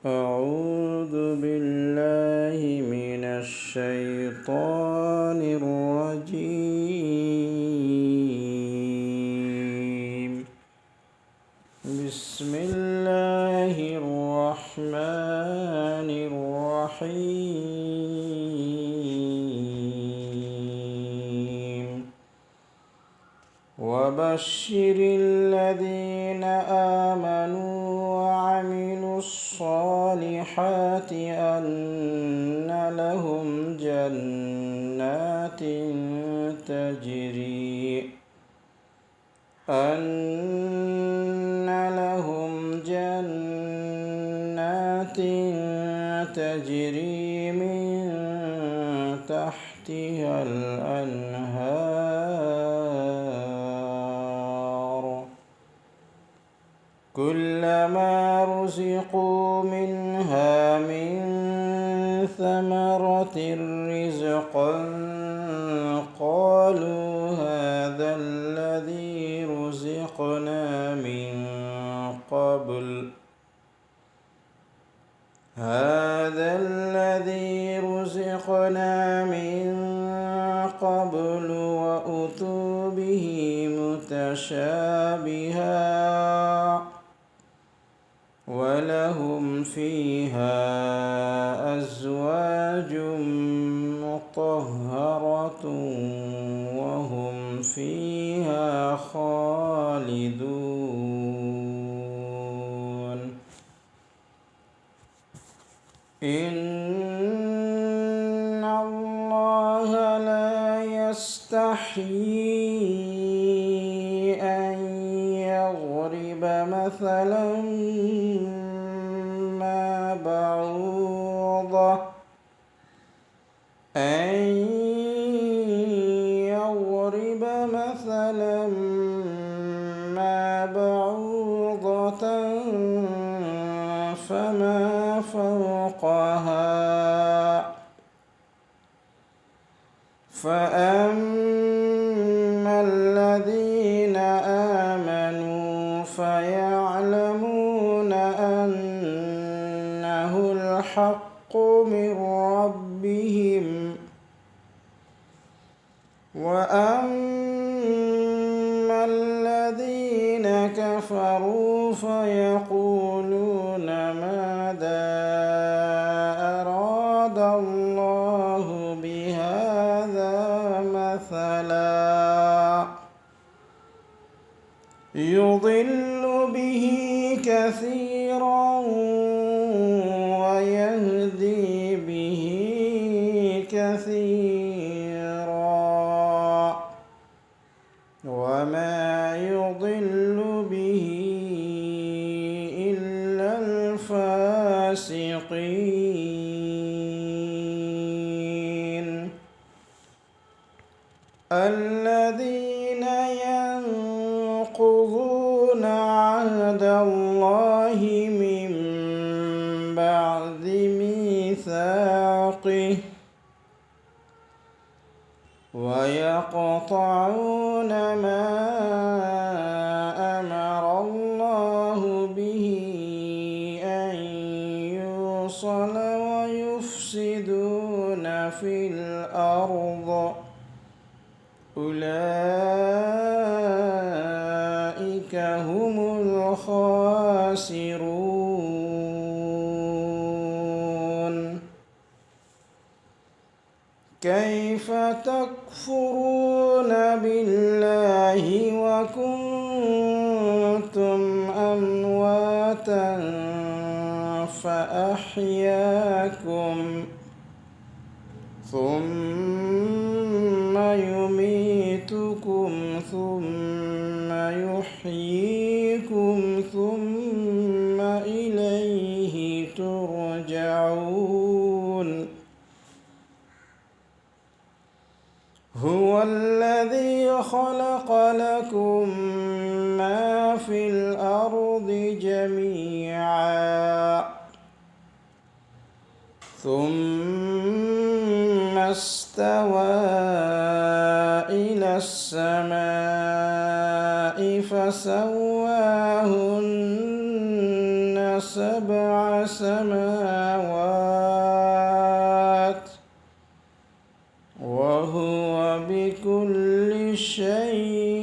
أعوذ بالله من الشيطان الرجيم. بسم الله الرحمن الرحيم. وبشر الذين آمنوا وعملوا الصالحات أن لهم جنات تجري من تحتها الأنهار كلما رزقوا منها من ثمرة رزقا قالوا هذا الذي رزقنا من قبل وأتوا به متشابها ولهم فيها أزواج مطهرة وهم فيها خالدون. إن الله لا يستحيي أن يضرب مثلا ما بعوضة فما فوقها فأما الذين آمنوا فيعلمون أنه الحق من ربهم وأما الذين كفروا فيقولون ماذا أراد الله بهذا مثلا يضل به كثيرا ويهدي به كثيرا وما يضل به إلا الفاسقين الذين ينقضون عهد الله من بعد ميثاقه ويقطعون ما أمر الله به أن يوصل ويفسدون في الأرض أولئك هم الخاسرون. كيف تكفرون بالله وكنتم أمواتا فأحياكم ثم يميتكم ثم يحييكم ثم إليه ترجعون. هو الذي خلق لكم ما في الأرض جميعا ثم استوى إلى السماء فسواهن سبع سماوات وهو بكل شيء